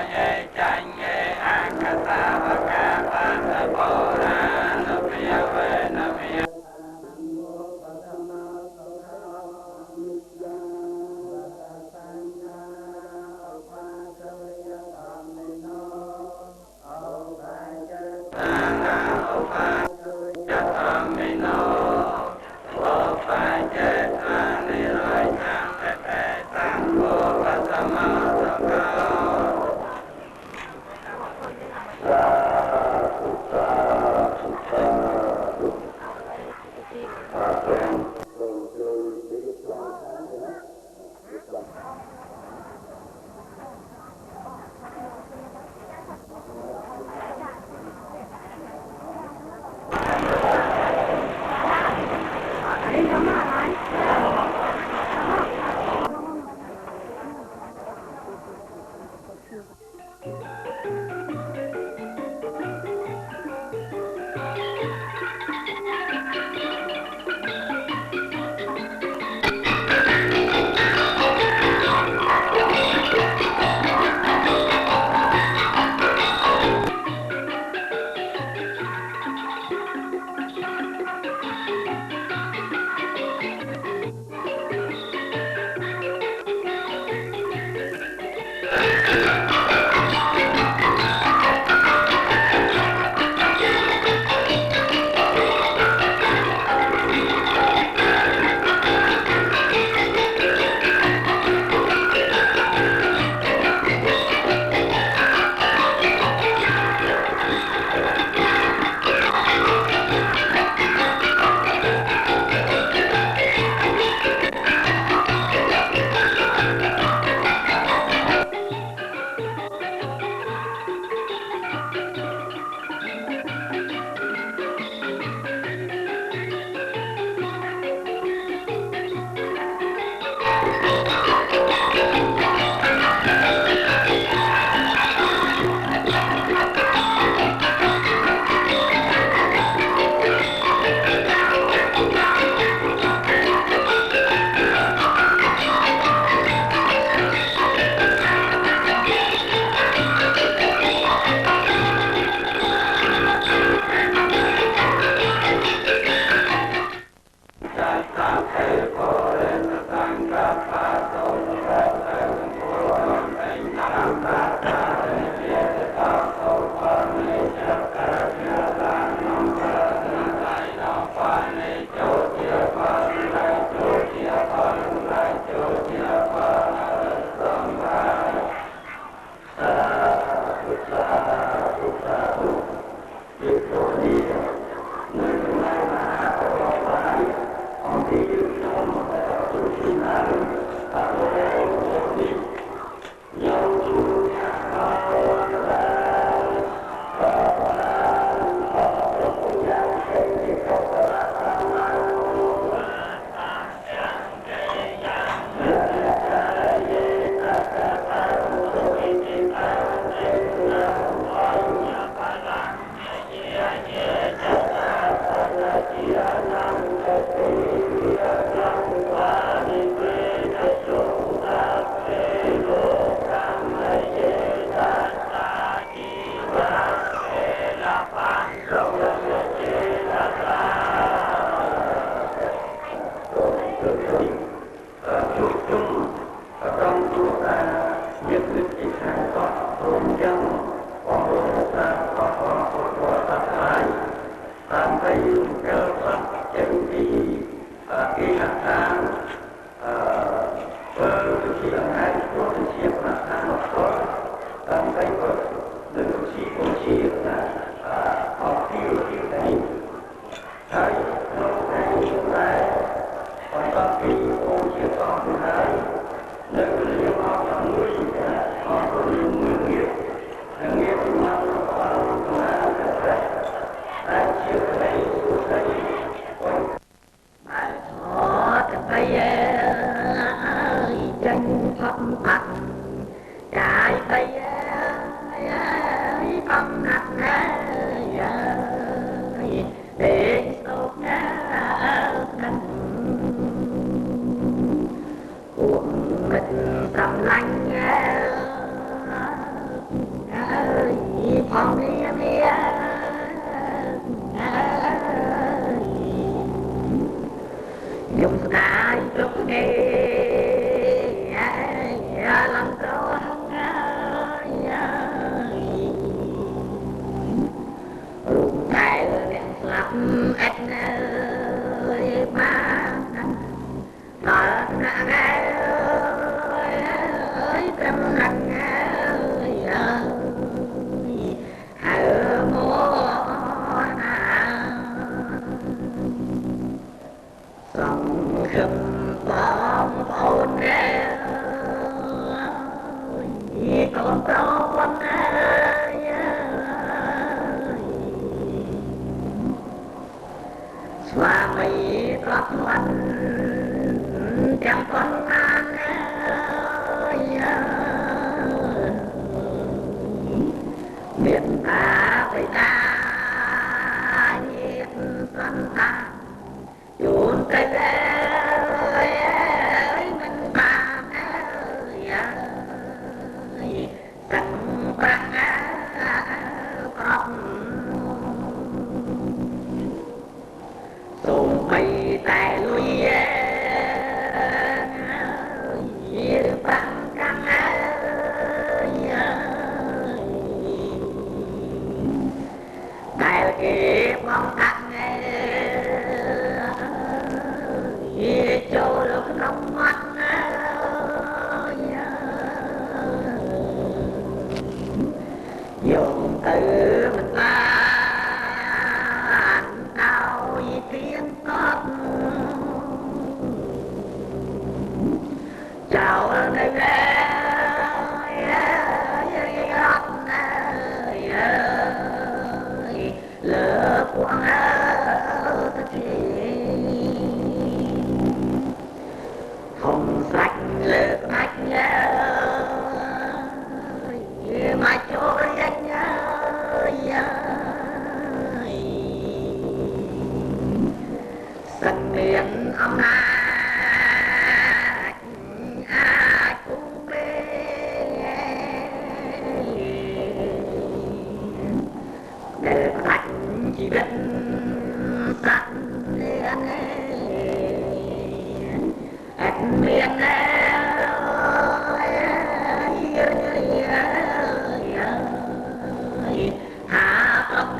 Jai phong đi mi dùng tay chúc đi làm sao rụng tay lặp anh ơi mà nói nặng ơi tâm lặng sông khâm bom ôn con tao con Swami Prabhupada chẳng con an biết ta phải ta nhiệt sân ta chốn cây mình bàn tặng băng con sông mây tài lui băng căng đại kiếp mong thăng cho lúc nông mắt dùng từ mình là nào tiếng tốt chào nơi lỡ quăng không sạch lỡ mạch mà trôi anh sân miền ông ai cũng biết để sạch chỉ biết sạch liền anh miền hạ công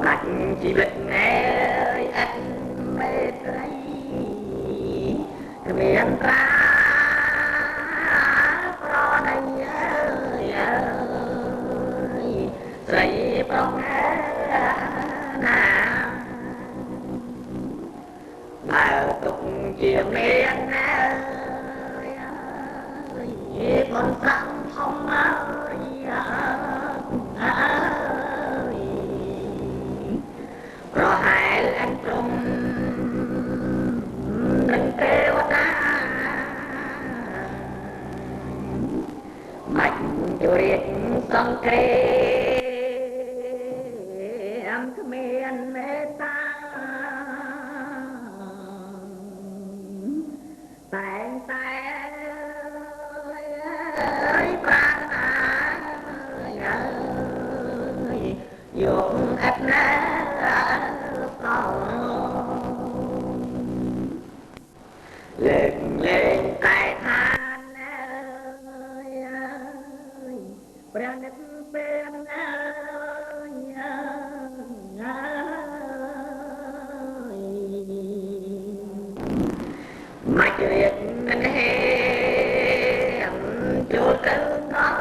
anh chỉ biết nghe anh mê thấy miền ra pro này dậy bóng nào mà tục chiều miền con sông không ơi rồi hai anh trung đừng kêu ta mạnh tuyệt sông kê em cứ miền mê ta tay tay dùng ép nát lên lên tay than ơi bèo nếp bên ơi mà chuyện anh hẹn cho cơn đó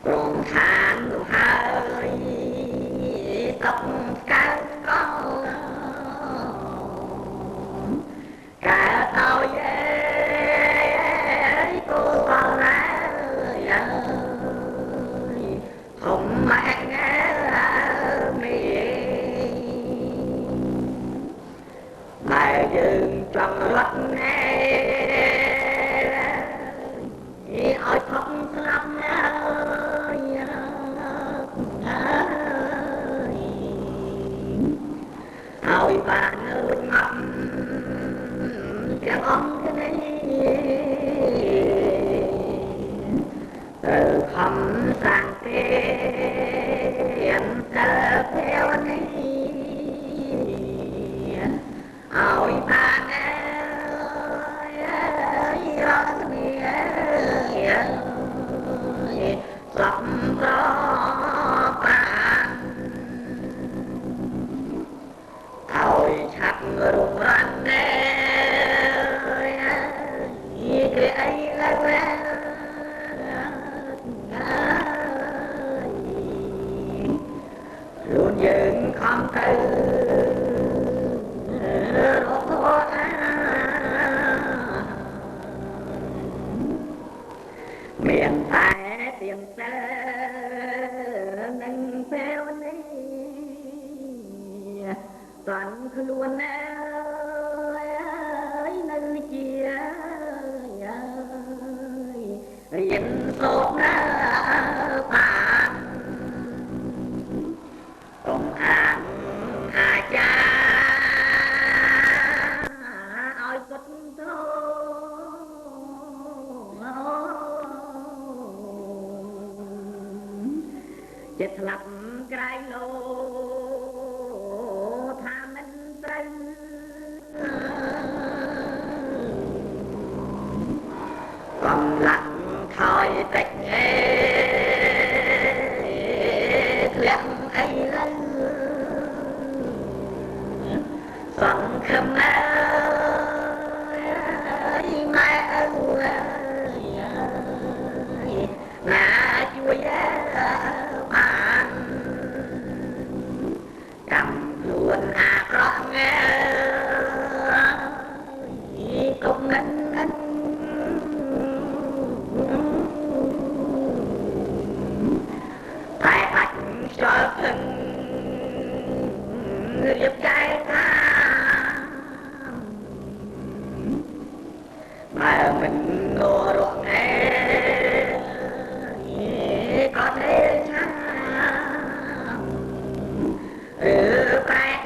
còn than hơi tóc căng con cả tôi với cô con không mang mà dừng trong lắc ôi không lắm ôi bà nước ngâm chẳng ôm cái này từ không sang tiền tờ theo này ôi bà ơi sắp gió bàn thôi chắc rụng rắn cái ấy là luôn dừng không từ miền tay tiền xe nâng theo này toàn luôn ơi nơi chia riêng tốt bàn công an hà cha ôi cất chết lập cái lô tham anh tranh còn lặng thôi tịch lặng ấy lên còn không ơi mai ơi nhà chui bàn cầm luôn rõ nghe cũng ngân ngân phải bạch cho thân liệp trai ta mà mình ngô ruộng nghe có thể chăng phải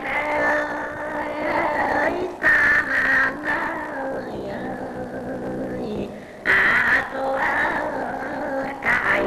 ơi xa hàng ơi tôi cài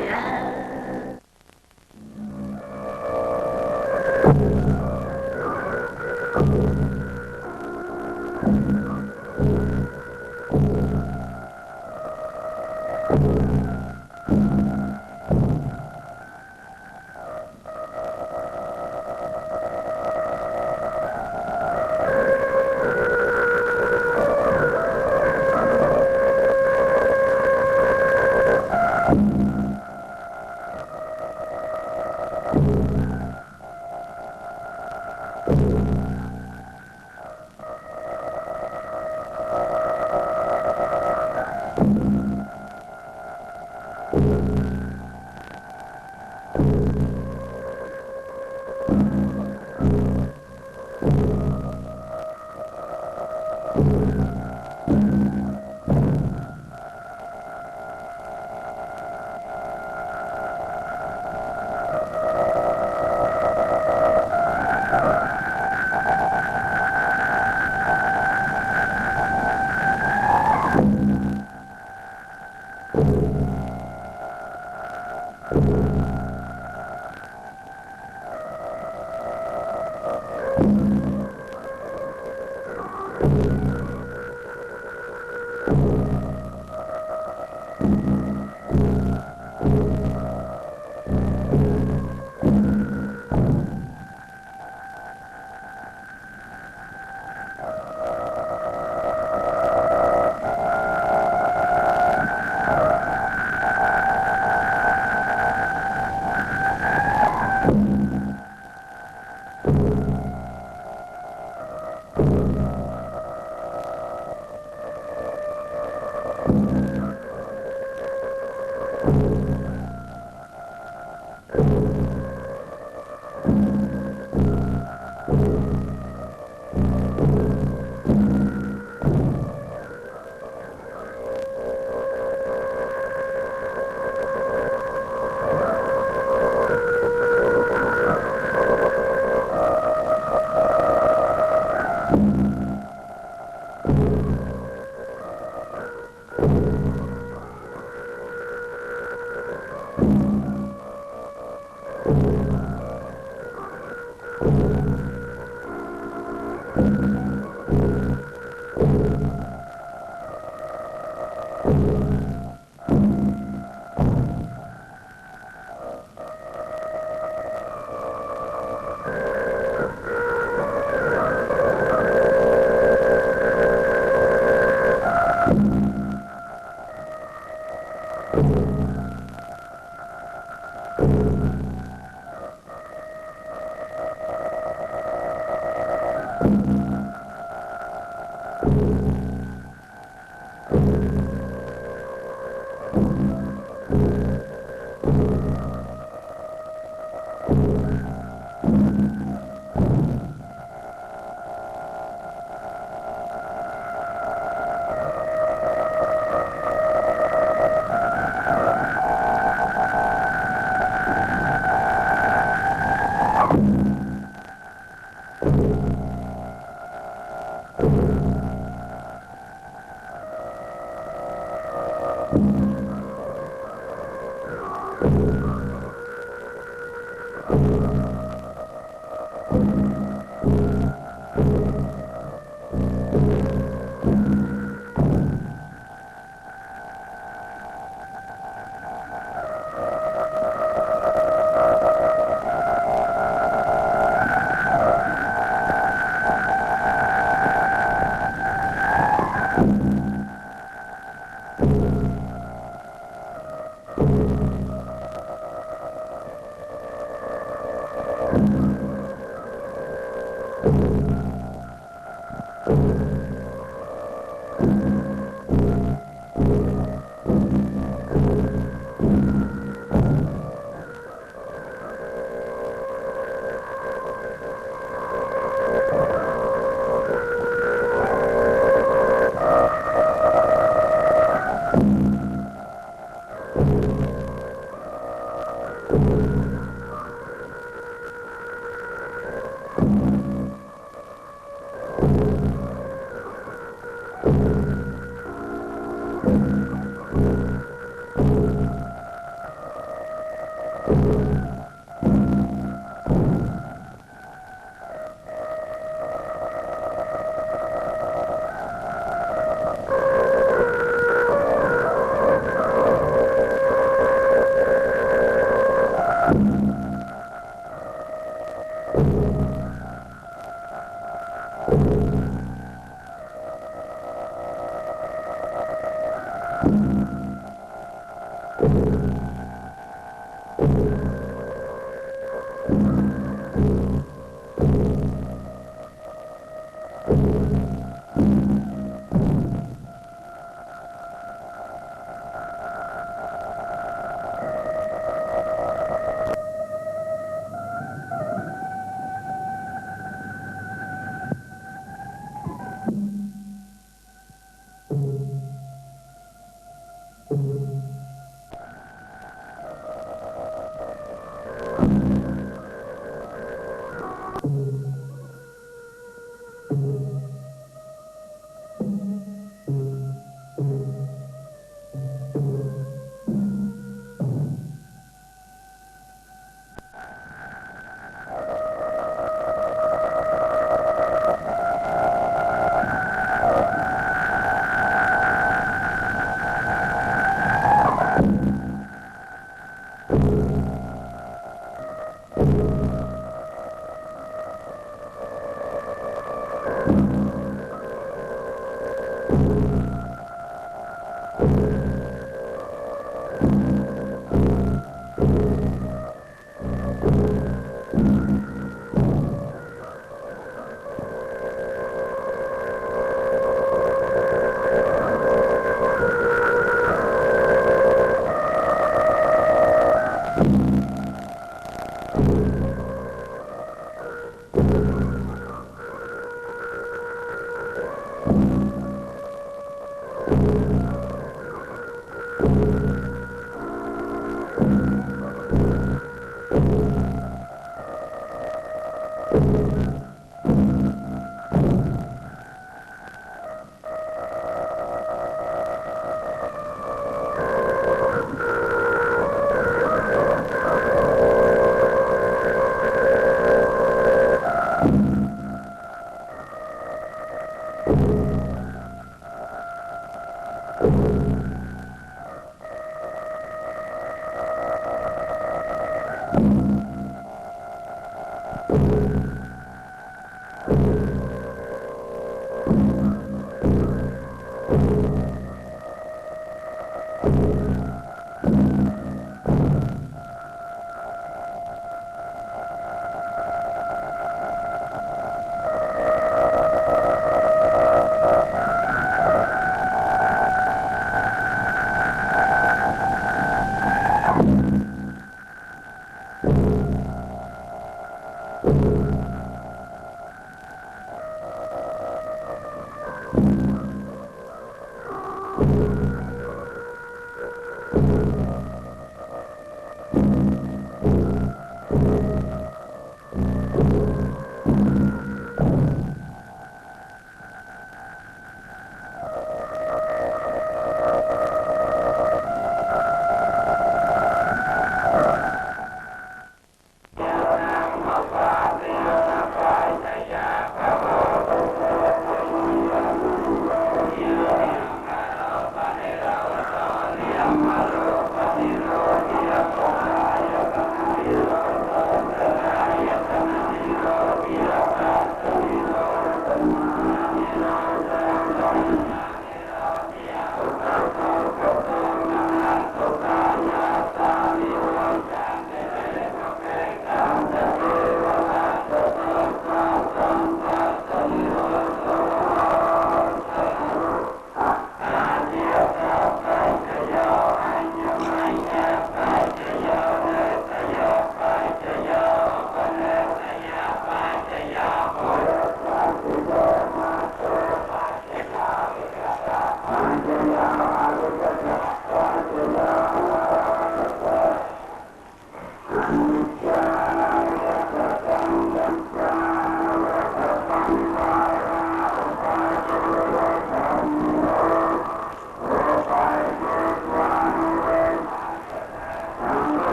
အ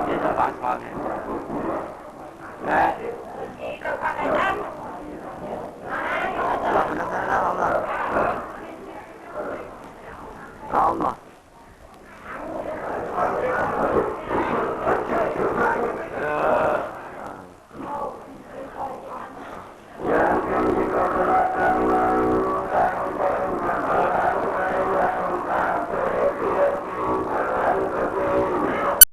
ပြည့်စုံပါသွားတယ်好嘛。